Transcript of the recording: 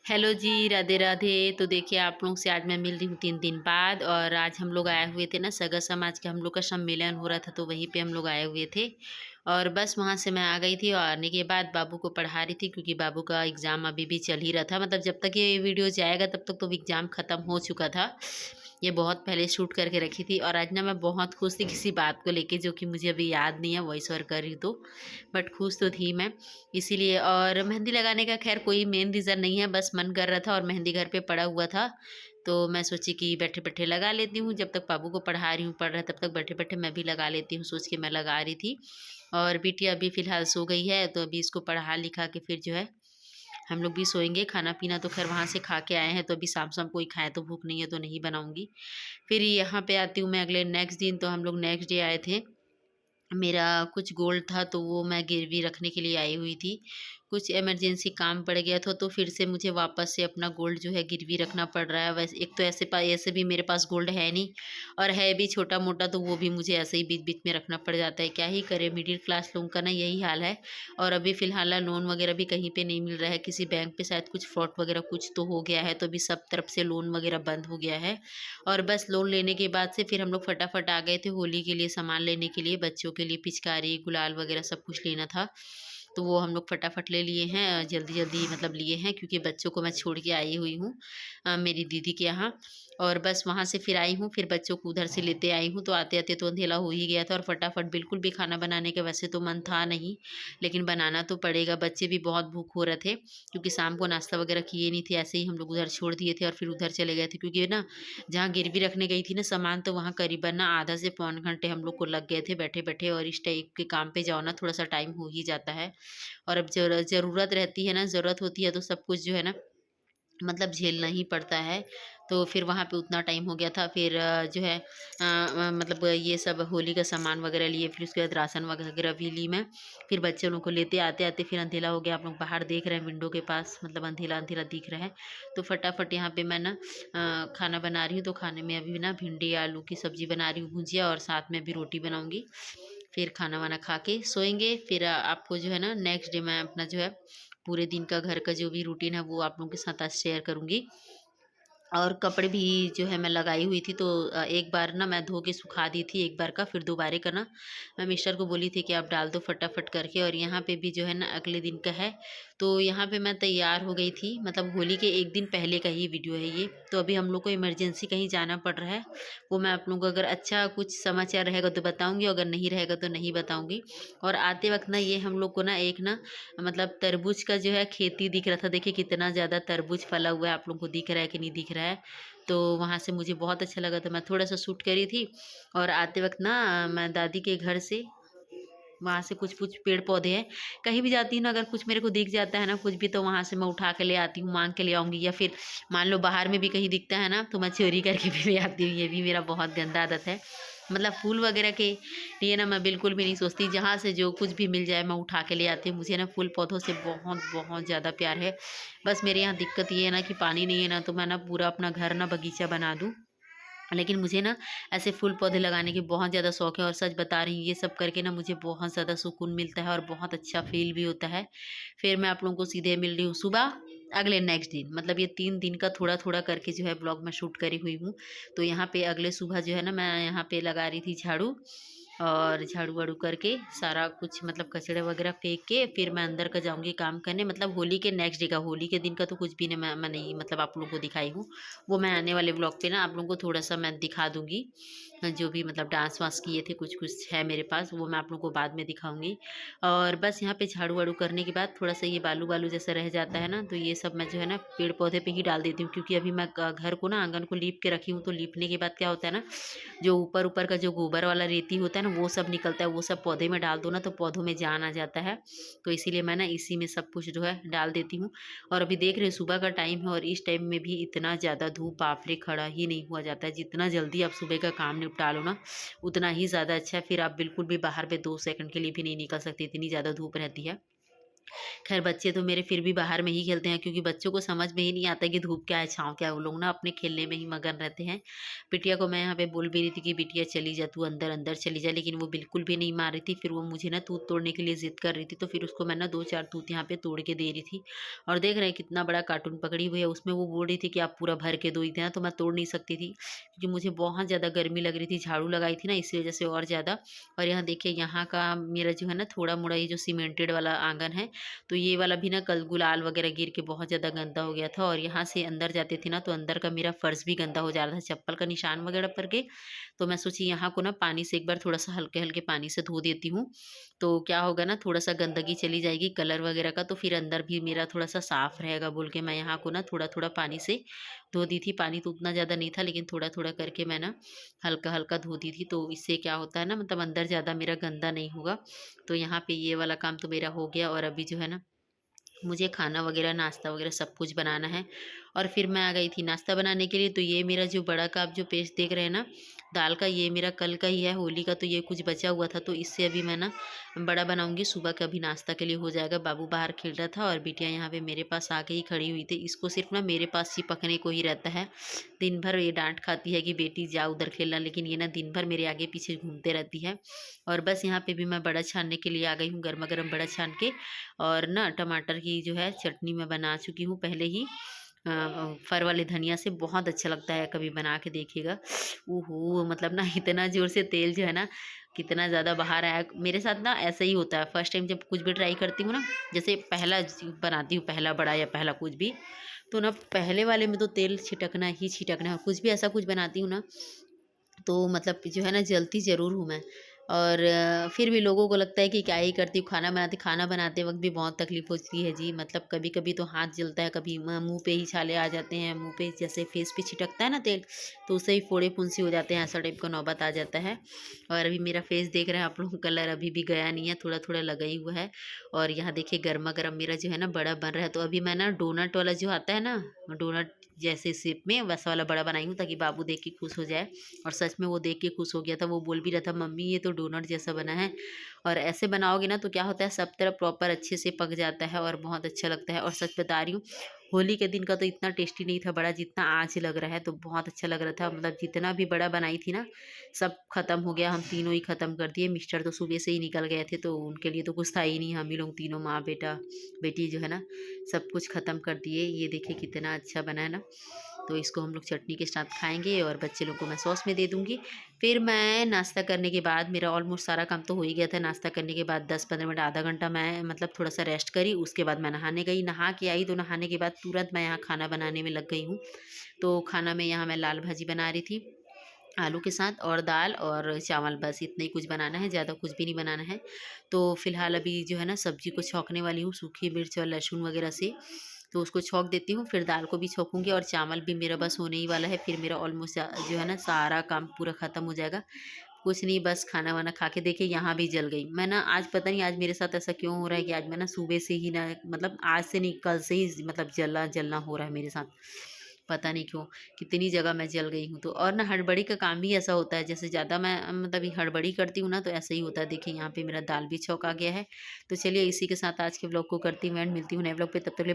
Hello जी, राधे राधे। तो देखिए आप लोगों से आज मैं मिल रही हूँ 3 दिन बाद और आज हम लोग आए हुए थे ना सगा समाज के हम लोग का सम्मेलन हो रहा था तो वहीं पे हम लोग आए हुए थे। और बस वहाँ से मैं आ गई थी और आने के बाद बाबू को पढ़ा रही थी क्योंकि बाबू का एग्ज़ाम अभी भी चल ही रहा था। मतलब जब तक ये वीडियो जाएगा तब तक तो एग्ज़ाम ख़त्म हो चुका था। ये बहुत पहले शूट करके रखी थी और आज ना मैं बहुत खुश थी किसी बात को लेके जो कि मुझे अभी याद नहीं है वॉइस ओवर कर रही हूँ तो। बट खुश तो थी मैं इसीलिए। और मेहंदी लगाने का खैर कोई मेन रीज़न नहीं है, बस मन कर रहा था और मेहंदी घर पे पड़ा हुआ था। तो मैं सोची कि बैठे-बैठे लगा लेती हूँ, जब तक बाबू को पढ़ा रही हूँ, पढ़ रहा है तब तक बैठे-बैठे मैं भी लगा लेती हूँ, सोच के मैं लगा रही थी। और बिटिया अभी फ़िलहाल सो गई है, तो अभी इसको पढ़ा लिखा के फिर जो है हम लोग भी सोएँगे। खाना-पीना तो ख़ैर वहाँ से खा के आए हैं, तो अभी शाम-शाम कोई खाए तो भूख नहीं है तो नहीं बनाऊँगी। फिर यहाँ पे आती हूँ मैं अगले नेक्स्ट दिन, तो हम लोग नेक्स्ट डे आए थे। मेरा कुछ गोल्ड था तो वो मैं गिरवी रखने के लिए आई हुई थी। कुछ इमरजेंसी काम पड़ गया था तो फिर से मुझे वापस से अपना गोल्ड जो है गिरवी रखना पड़ रहा है। वैसे एक तो ऐसे भी मेरे पास गोल्ड है नहीं और है भी छोटा-मोटा तो वो भी मुझे ऐसे ही बीच-बीच में रखना पड़ जाता है। क्या ही करें, मिडिल क्लास लोगों का ना यही हाल है। और अभी फ़िलहाल लोन वगैरह भी कहीं पे नहीं मिल रहा है। किसी बैंक पे शायद कुछ फ्रॉड वगैरह कुछ तो हो गया है तो अभी सब तरफ से लोन वगैरह बंद हो गया है। और बस लोन लेने के बाद से फिर हम लोग फटाफट आ गए थे होली के लिए सामान लेने के लिए, बच्चों के लिए पिचकारी, गुलाल वगैरह सब कुछ लेना था। तो वो हम लोग फटाफट ले लिए हैं, जल्दी-जल्दी मतलब लिए हैं क्योंकि बच्चों को मैं छोड़ के आई हुई हूँ मेरी दीदी के यहाँ। और बस वहाँ से फिर आई हूँ, फिर बच्चों को उधर से लेते आई हूँ, तो आते-आते तो अंधेला हो ही गया था और फटाफट बिल्कुल भी खाना बनाने का वैसे तो मन था नहीं, लेकिन बनाना तो पड़ेगा। बच्चे भी बहुत भूख हो रहे थे क्योंकि शाम को नाश्ता वगैरह किए नहीं थे, ऐसे ही हम लोग उधर छोड़ दिए थे और फिर उधर चले गए थे क्योंकि ना जहाँ गिरवी रखने गई थी ना सामान तो वहाँ करीबन ना आधा से पौन घंटे हम लोग को लग गए थे बैठे-बैठे। और इस टाइप के काम पे जाओ ना थोड़ा-सा टाइम हो ही जाता है। और अब ज़रूरत रहती है ना, ज़रूरत होती है तो सब कुछ जो है ना मतलब झेलना ही पड़ता है। तो फिर वहाँ पे उतना टाइम हो गया था। फिर जो है मतलब ये सब होली का सामान वगैरह लिए, फिर उसके बाद राशन वगैरह भी ली मैं। फिर बच्चे लोगों को लेते आते-आते फिर अंधेरा हो गया। आप लोग बाहर देख रहे हैं विंडो के पास, मतलब अंधेरा-अंधेरा दिख रहा है। तो फटाफट यहाँ पे मैं ना खाना बना रही हूँ, तो खाने में अभी ना भिंडी आलू की सब्ज़ी बना रही हूँ भुजिया और साथ में भी रोटी बनाऊँगी। फिर खाना-वाना खा के सोएँगे। फिर आपको जो है ना नेक्स्ट डे मैं अपना जो है पूरे दिन का घर का जो भी रूटीन है वो आप लोगों के साथ आज शेयर करूँगी। और कपड़े भी जो है मैं लगाई हुई थी तो एक बार ना मैं धो के सुखा दी थी एक बार का, फिर दोबारा का ना मैं मिस्टर को बोली थी कि आप डाल दो फटाफट करके। और यहाँ पे भी जो है ना अगले दिन का है, तो यहाँ पे मैं तैयार हो गई थी, मतलब होली के एक दिन पहले का ही वीडियो है ये। तो अभी हम लोग को इमरजेंसी कहीं जाना पड़ रहा है, वो मैं आप लोगों को अगर अच्छा कुछ समाचार रहेगा तो बताऊँगी, अगर नहीं रहेगा तो नहीं बताऊँगी। और आते वक़्त ना ये हम लोग को ना एक ना मतलब तरबूज का जो है खेती दिख रहा था। देखिए कितना ज़्यादा तरबूज फला हुआ है, आप लोगों को दिख रहा है कि नहीं दिख रहा है। तो वहाँ से मुझे बहुत अच्छा लगा तो मैं थोड़ा-सा शूट करी थी। और आते वक़्त ना मैं दादी के घर से वहाँ से कुछ-कुछ पेड़-पौधे हैं, कहीं भी जाती हूँ ना अगर कुछ मेरे को दिख जाता है ना कुछ भी तो वहाँ से मैं उठा के ले आती हूँ, माँग के ले आऊँगी। या फिर मान लो बाहर में भी कहीं दिखता है ना तो मैं चोरी करके भी ले आती हूँ, ये भी मेरा बहुत गंदा आदत है। मतलब फूल वगैरह के लिए ना मैं बिल्कुल भी नहीं सोचती, जहाँ से जो कुछ भी मिल जाए मैं उठा के ले आती हूँ। मुझे ना फूल-पौधों से बहुत ज़्यादा प्यार है। बस मेरे यहाँ दिक्कत ये है ना कि पानी नहीं है ना तो मैं ना पूरा अपना घर ना बगीचा बना दूँ। लेकिन मुझे ना ऐसे फूल-पौधे लगाने की बहुत ज़्यादा शौक है और सच बता रही हूँ ये सब करके ना मुझे बहुत ज़्यादा सुकून मिलता है और बहुत अच्छा फ़ील भी होता है। फिर मैं आप लोगों को सीधे मिल रही हूँ सुबह, अगले नेक्स्ट दिन, मतलब ये 3 दिन का थोड़ा-थोड़ा करके जो है ब्लॉग मैं शूट करी हुई हूँ। तो यहाँ पे अगले सुबह जो है ना मैं यहाँ पे लगा रही थी झाड़ू और झाड़ू-वाड़ू करके सारा कुछ मतलब कचरा वगैरह फेंक के फिर मैं अंदर का जाऊँगी काम करने, मतलब होली के नेक्स्ट डे का, होली के दिन का तो कुछ भी नहीं मैं नहीं मतलब आप लोगों को दिखाई हूँ। वो मैं आने वाले ब्लॉग पे ना आप लोगों को थोड़ा-सा मैं दिखा दूँगी। जो भी मतलब डांस-वांस किए थे कुछ-कुछ है मेरे पास, वो मैं आप लोगों को बाद में दिखाऊँगी। और बस यहाँ पे झाड़ू-वाड़ू करने के बाद थोड़ा-सा ये बालू-वालू जैसा रह जाता है ना, तो ये सब मैं जो है ना पेड़-पौधे पे ही डाल देती हूँ क्योंकि अभी मैं घर को ना आँगन को लीप के रखी हूँ, तो लीपने के बाद क्या होता है ना, जो ऊपर-ऊपर का जो गोबर वाला रेती होता है ना, वो सब निकलता है, वो सब पौधे में डाल दो ना तो पौधों में जान आ जाता है। तो इसीलिए मैं ना इसी में सब कुछ जो है डाल देती हूँ। और अभी देख रहे हो सुबह का टाइम है और इस टाइम में भी इतना ज़्यादा धूप बाप रे खड़ा ही नहीं हुआ जाता है। जितना जल्दी आप सुबह का काम निपटा लो ना, उतना ही ज़्यादा अच्छा है। फिर आप बिल्कुल भी बाहर पे 2 सेकंड के लिए भी नहीं निकल सकते, इतनी ज़्यादा धूप रहती है। खैर बच्चे तो मेरे फिर भी बाहर में ही खेलते हैं, क्योंकि बच्चों को समझ में ही नहीं आता कि धूप क्या है, छाँव क्या है। वो लोग ना अपने खेलने में ही मगन रहते हैं। बिटिया को मैं यहाँ पे बोल भी रही थी कि बिटिया चली जा, तू अंदर अंदर चली जा, लेकिन वो बिल्कुल भी नहीं मान रही थी। फिर वो मुझे ना तूत तोड़ने के लिए ज़िद कर रही थी, तो फिर उसको मैं ना 2-4 तूत यहाँ पे तोड़ के दे रही थी। और देख रहे हैं कितना बड़ा कार्टून पकड़ी हुई है, उसमें वो बोल रही थी कि आप पूरा भर के दो, इतना तो मैं तोड़ नहीं सकती थी, क्योंकि मुझे बहुत ज़्यादा गर्मी लग रही थी, झाड़ू लगाई थी ना इसी वज़ह से और ज़्यादा। और यहाँ देखिए, यहाँ का मेरा जो है ना थोड़ा-मोड़ा ये जो सीमेंटेड वाला आँगन है, तो ये वाला भी ना कल गुलाल वगैरह गिर के बहुत ज़्यादा गंदा हो गया था। और यहाँ से अंदर जाती थी ना, तो अंदर का मेरा फर्श भी गंदा हो जा रहा था, चप्पल का निशान वगैरह पड़ गए। तो मैं सोची यहाँ को ना पानी से एक बार थोड़ा-सा हल्के-हल्के पानी से धो देती हूँ। तो क्या होगा ना, थोड़ा-सा गंदगी चली जाएगी कलर वगैरह का, तो फिर अंदर भी मेरा थोड़ा-सा साफ रहेगा बोल के मैं यहाँ को ना थोड़ा-थोड़ा पानी से धो दी थी। पानी तो उतना ज़्यादा नहीं था, लेकिन थोड़ा-थोड़ा करके मैं ना हल्का-हल्का धो दी थी। तो इससे क्या होता है ना, मतलब अंदर ज़्यादा मेरा गंदा नहीं होगा। तो यहाँ पे ये वाला काम तो मेरा हो गया। और अभी जो है ना, मुझे खाना वगैरह, नाश्ता वगैरह सब कुछ बनाना है। और फिर मैं आ गई थी नाश्ता बनाने के लिए। तो ये मेरा जो बड़ा कप जो पेस्ट देख रहे हैं ना दाल का, ये मेरा कल का ही है होली का, तो ये कुछ बचा हुआ था, तो इससे अभी मैं ना बड़ा बनाऊंगी। सुबह का भी नाश्ता के लिए हो जाएगा। बाबू बाहर खेल रहा था और बिटिया यहाँ पे मेरे पास आके ही खड़ी हुई थी। इसको सिर्फ ना मेरे पास चिपकने को ही रहता है। दिन भर ये डांट खाती है कि बेटी जा उधर खेलना, लेकिन ये ना दिन भर मेरे आगे पीछे घूमते रहती है। और बस यहाँ पे भी मैं बड़ा छानने के लिए आ गई हूँ, गर्मा गर्म बड़ा छान के। और ना टमाटर की जो है चटनी मैं बना चुकी हूँ पहले ही। फर वाले धनिया से बहुत अच्छा लगता है, कभी बना के देखिएगा। ओहो! मतलब ना इतना ज़ोर से तेल जो है ना, कितना ज़्यादा बाहर आया। मेरे साथ ना ऐसा ही होता है, फर्स्ट टाइम जब कुछ भी ट्राई करती हूँ ना, जैसे पहला बनाती हूँ, पहला बड़ा या पहला कुछ भी, तो ना पहले वाले में तो तेल छिटकना ही छिटकना है। कुछ भी ऐसा कुछ बनाती हूँ ना, तो मतलब जो है ना जलती ज़रूर हूँ मैं। और फिर भी लोगों को लगता है कि क्या ही करती हूँ, खाना बनाते वक़्त भी बहुत तकलीफ़ होती है जी। मतलब कभी-कभी तो हाथ जलता है, कभी मुँह पे ही छाले आ जाते हैं, मुँह पे जैसे फेस पे छिटकता है ना तेल, तो उससे ही फोड़े-फुंसी हो जाते हैं, ऐसा टाइप का नौबत आ जाता है। और अभी मेरा फेस देख रहे हैं आप लोग, कलर अभी भी गया नहीं है, थोड़ा-थोड़ा लगा ही हुआ है। और यहाँ देखिए गरमा-गरम मेरा जो है ना बड़ा बन रहा है। तो अभी मैं ना डोनट वाला जो आता है ना, डोनट जैसे शेप में वैसा वाला बड़ा बनाई हूँ, ताकि बाबू देख के खुश हो जाए। और सच में वो देख के खुश हो गया था, वो बोल भी रहा था, मम्मी ये तो डोनट जैसा बना है। और ऐसे बनाओगे ना तो क्या होता है, सब तरफ प्रॉपर अच्छे से पक जाता है और बहुत अच्छा लगता है। और सच बता रही हूँ, होली के दिन का तो इतना टेस्टी नहीं था बड़ा, जितना आज लग रहा है। तो बहुत अच्छा लग रहा था, मतलब जितना भी बड़ा बनाई थी ना, सब खत्म हो गया। हम तीनों ही खत्म कर दिए। मिस्टर तो सुबह से ही निकल गए थे, तो उनके लिए तो कुछ था ही नहीं। हम ही लोग तीनों, माँ बेटा बेटी जो है ना, सब कुछ खत्म कर दिए। ये देखिए कितना अच्छा बना है ना। तो इसको हम लोग चटनी के साथ खाएँगे और बच्चे लोग को मैं सॉस में दे दूँगी। फिर मैं नाश्ता करने के बाद, मेरा ऑलमोस्ट सारा काम तो हो ही गया था। नाश्ता करने के बाद 10-15 मिनट, आधा घंटा मैं मतलब थोड़ा-सा रेस्ट करी। उसके बाद मैं नहाने गई। नहा के आई तो नहाने के बाद तुरंत मैं यहाँ खाना बनाने में लग गई हूँ। तो खाना में यहाँ मैं लाल भाजी बना रही थी, आलू के साथ, और दाल और चावल, बस इतना ही कुछ बनाना है, ज़्यादा कुछ भी नहीं बनाना है। तो फ़िलहाल अभी जो है ना सब्ज़ी को छौंकने वाली हूँ, सूखी मिर्च और लहसुन वगैरह से। तो उसको छौंक देती हूँ, फिर दाल को भी छौंकूँगी और चावल भी मेरा बस होने ही वाला है। फिर मेरा ऑलमोस्ट जो है ना सारा काम पूरा ख़त्म हो जाएगा। कुछ नहीं, बस खाना-वाना खा के देखिए यहाँ भी जल गई। मैं ना आज पता नहीं आज मेरे साथ ऐसा क्यों हो रहा है कि आज मैं ना सुबह से ही ना, मतलब आज से नहीं कल से ही मतलब जलना-जलना हो रहा है मेरे साथ। पता नहीं क्यों, कितनी जगह मैं जल गई हूँ। तो और ना हड़बड़ी का काम ही ऐसा होता है, जैसे ज़्यादा मैं मतलब ये हड़बड़ी करती हूँ ना, तो ऐसा ही होता है। देखिए यहाँ पे मेरा दाल भी छौंक आ गया है। तो चलिए इसी के साथ आज के व्लॉग को करती हूँ एंड, मिलती हूँ नए व्लॉग पे, तब तक के लिए बाय।